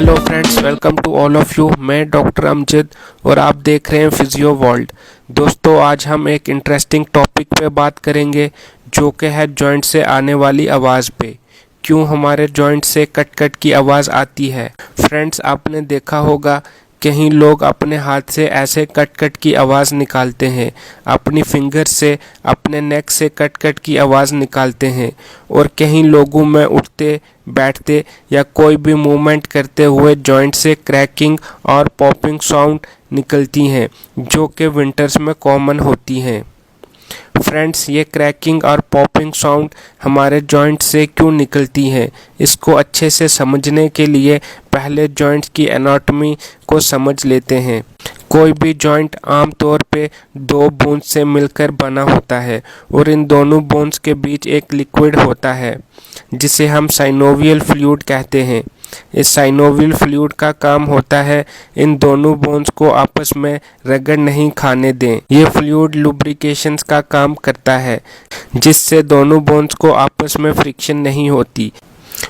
Hello friends, welcome to all of you. मैं doctor Amjad और आप देख रहे हैं फिजियो वर्ल्ड। दोस्तों, आज हम एक इंटरेस्टिंग टॉपिक पे बात करेंगे जो कि है जॉइंट से आने वाली आवाज़ पे। क्यों हमारे जॉइंट से कट कट की आवाज़ आती है। फ्रेंड्स, आपने देखा होगा कहीं लोग अपने हाथ से ऐसे कट कट की आवाज़ निकालते हैं, अपनी फिंगर से अपने नेक से कट कट की आवाज़ निकालते हैं, और कहीं लोगों में उठते बैठते या कोई भी मूवमेंट करते हुए जॉइंट से क्रैकिंग और पॉपिंग साउंड निकलती हैं जो कि विंटर्स में कॉमन होती हैं। फ्रेंड्स, ये क्रैकिंग और पॉपिंग साउंड हमारे जॉइंट से क्यों निकलती हैं, इसको अच्छे से समझने के लिए पहले जॉइंट्स की एनाटॉमी को समझ लेते हैं। कोई भी जॉइंट आमतौर पे दो बोन्स से मिलकर बना होता है और इन दोनों बोन्स के बीच एक लिक्विड होता है जिसे हम साइनोवियल फ्लूइड कहते हैं। इस साइनोवियल फ्लूइड का काम होता है इन दोनों बोन्स को आपस में रगड़ नहीं खाने दें। ये फ्लूइड लुब्रिकेशंस का काम करता है जिससे दोनों बोन्स को आपस में फ्रिक्शन नहीं होती,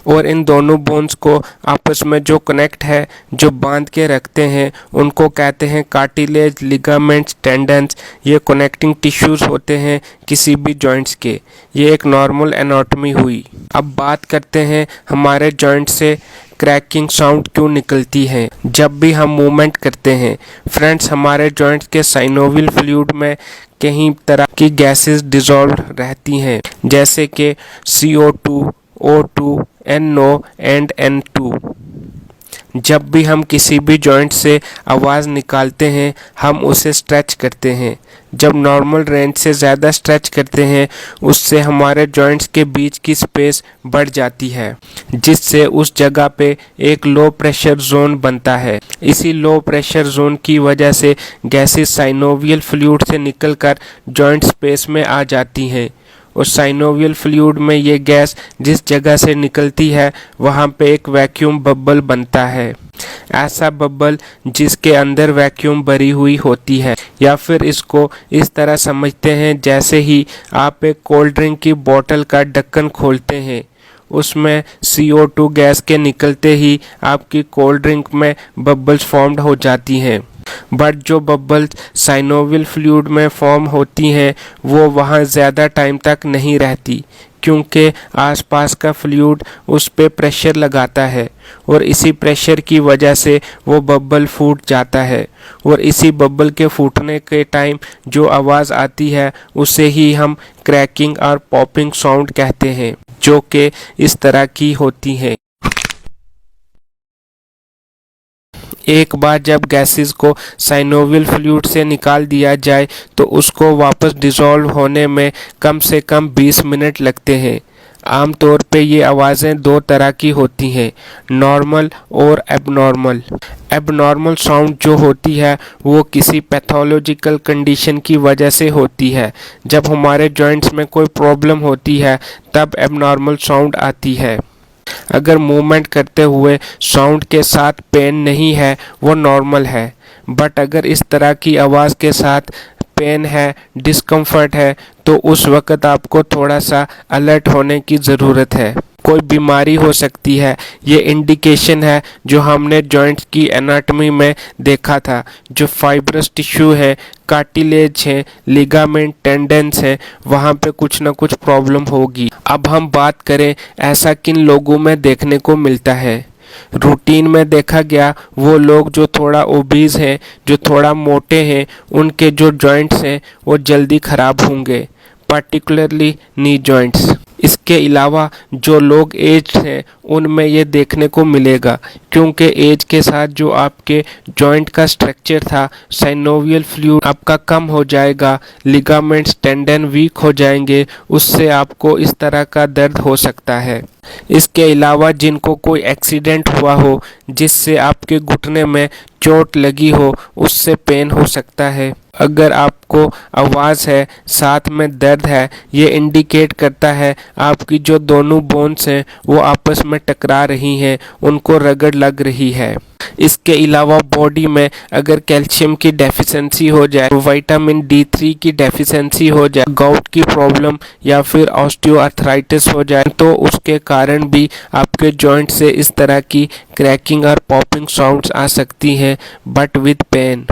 और इन दोनों बोन्स को आपस में जो कनेक्ट है, जो बांध के रखते हैं, उनको कहते हैं कार्टिलेज, लिगामेंट्स, टेंडन्स। ये कनेक्टिंग टिश्यूज होते हैं किसी भी जॉइंट्स के। ये एक नॉर्मल एनाटॉमी हुई। अब बात करते हैं हमारे जॉइंट से क्रैकिंग साउंड क्यों निकलती है जब भी हम मूवमेंट करते हैं। फ्रेंड्स, हमारे जॉइंट्स के साइनोवियल फ्लूइड में कई तरह की गैसेस डिसॉल्व रहती हैं, जैसे कि CO2, O2, NO and N2। जब भी हम किसी भी जॉइंट से आवाज़ निकालते हैं हम उसे स्ट्रेच करते हैं। जब नॉर्मल रेंज से ज़्यादा स्ट्रेच करते हैं उससे हमारे जॉइंट्स के बीच की स्पेस बढ़ जाती है, जिससे उस जगह पे एक लो प्रेशर जोन बनता है। इसी लो प्रेशर जोन की वजह से गैसेस साइनोवियल फ्लूइड से निकलकर जॉइंट स्पेस में आ जाती हैं, और साइनोवियल फ्लूइड में ये गैस जिस जगह से निकलती है वहाँ पे एक वैक्यूम बबल बनता है। ऐसा बबल जिसके अंदर वैक्यूम भरी हुई होती है, या फिर इसको इस तरह समझते हैं जैसे ही आप एक कोल्ड ड्रिंक की बोतल का ढक्कन खोलते हैं, उसमें CO2 गैस के निकलते ही आपकी कोल्ड ड्रिंक में बबल्स फॉर्म्ड हो जाती हैं। बट जो बबल्स साइनोवियल फ्लूइड में फॉर्म होती हैं वो वहाँ ज़्यादा टाइम तक नहीं रहती, क्योंकि आसपास का फ्लूइड उस पे प्रेशर लगाता है, और इसी प्रेशर की वजह से वो बबल फूट जाता है, और इसी बबल के फूटने के टाइम जो आवाज़ आती है उसे ही हम क्रैकिंग और पॉपिंग साउंड कहते हैं, जो कि इस तरह की होती है। एक बार जब गैसेस को साइनोवियल फ्लूइड से निकाल दिया जाए तो उसको वापस डिसॉल्व होने में कम से कम 20 मिनट लगते हैं। आमतौर पे ये आवाज़ें दो तरह की होती हैं, नॉर्मल और एबनॉर्मल। एबनॉर्मल साउंड जो होती है वो किसी पैथोलॉजिकल कंडीशन की वजह से होती है। जब हमारे जॉइंट्स में कोई प्रॉब्लम होती है तब एबनॉर्मल साउंड आती है। अगर मूवमेंट करते हुए साउंड के साथ पेन नहीं है वो नॉर्मल है, बट अगर इस तरह की आवाज़ के साथ पेन है, डिस्कम्फर्ट है, तो उस वक़्त आपको थोड़ा सा अलर्ट होने की ज़रूरत है। कोई बीमारी हो सकती है, ये इंडिकेशन है जो हमने जॉइंट्स की एनाटॉमी में देखा था। जो फाइब्रस टिश्यू है, कार्टिलेज है, लिगामेंट, टेंडेंस है, वहाँ पे कुछ ना कुछ प्रॉब्लम होगी। अब हम बात करें ऐसा किन लोगों में देखने को मिलता है। रूटीन में देखा गया वो लोग जो थोड़ा ओबीज हैं, जो थोड़ा मोटे हैं, उनके जो जॉइंट्स हैं वो जल्दी ख़राब होंगे, पर्टिकुलरली नी जॉइंट्स। इसके अलावा जो लोग एज्ड हैं उनमें ये देखने को मिलेगा, क्योंकि एज के साथ जो आपके जॉइंट का स्ट्रक्चर था, साइनोवियल फ्लूइड आपका कम हो जाएगा, लिगामेंट्स, टेंडन वीक हो जाएंगे, उससे आपको इस तरह का दर्द हो सकता है। इसके अलावा जिनको कोई एक्सीडेंट हुआ हो जिससे आपके घुटने में चोट लगी हो, उससे पेन हो सकता है। अगर आप आपको आवाज़ है, साथ में दर्द है, ये इंडिकेट करता है आपकी जो दोनों बोन्स हैं वो आपस में टकरा रही हैं, उनको रगड़ लग रही है। इसके अलावा बॉडी में अगर कैल्शियम की डेफिशिएंसी हो जाए, विटामिन D3 की डेफिशिएंसी हो जाए, गाउट की प्रॉब्लम या फिर ऑस्टियोआर्थराइटिस हो जाए तो उसके कारण भी आपके जॉइंट से इस तरह की क्रैकिंग और पॉपिंग साउंड्स आ सकती हैं, बट विद पेन।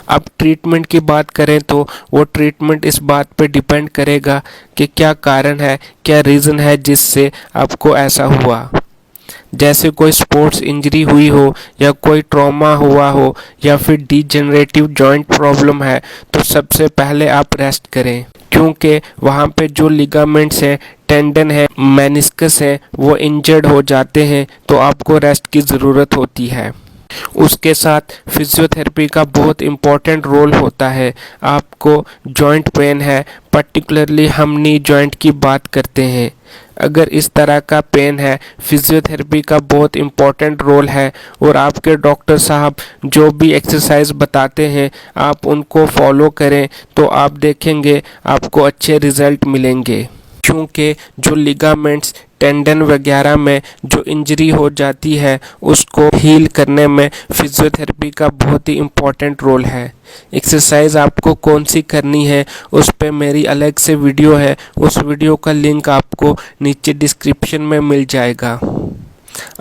अब ट्रीटमेंट की बात करें तो वो ट्रीटमेंट इस बात पे डिपेंड करेगा कि क्या कारण है, क्या रीज़न है जिससे आपको ऐसा हुआ। जैसे कोई स्पोर्ट्स इंजरी हुई हो या कोई ट्रॉमा हुआ हो या फिर डीजेनरेटिव जॉइंट प्रॉब्लम है तो सबसे पहले आप रेस्ट करें, क्योंकि वहाँ पे जो लिगामेंट्स हैं, टेंडन है, मेनिस्कस है, वो इंजर्ड हो जाते हैं तो आपको रेस्ट की ज़रूरत होती है। उसके साथ फिजियोथेरेपी का बहुत इम्पोर्टेंट रोल होता है। आपको जॉइंट पेन है, पर्टिकुलरली हम नी जॉइंट की बात करते हैं, अगर इस तरह का पेन है, फिजियोथेरेपी का बहुत इम्पोर्टेंट रोल है और आपके डॉक्टर साहब जो भी एक्सरसाइज बताते हैं आप उनको फॉलो करें तो आप देखेंगे आपको अच्छे रिजल्ट मिलेंगे। क्योंकि जो लिगामेंट्स, टेंडन वगैरह में जो इंजरी हो जाती है उसको हील करने में फिजियोथेरेपी का बहुत ही इम्पोर्टेंट रोल है। एक्सरसाइज आपको कौन सी करनी है उस पे मेरी अलग से वीडियो है, उस वीडियो का लिंक आपको नीचे डिस्क्रिप्शन में मिल जाएगा।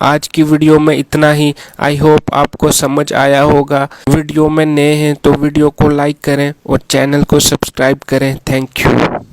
आज की वीडियो में इतना ही। आई होप आपको समझ आया होगा। वीडियो में नए हैं तो वीडियो को लाइक करें और चैनल को सब्सक्राइब करें। Thank you.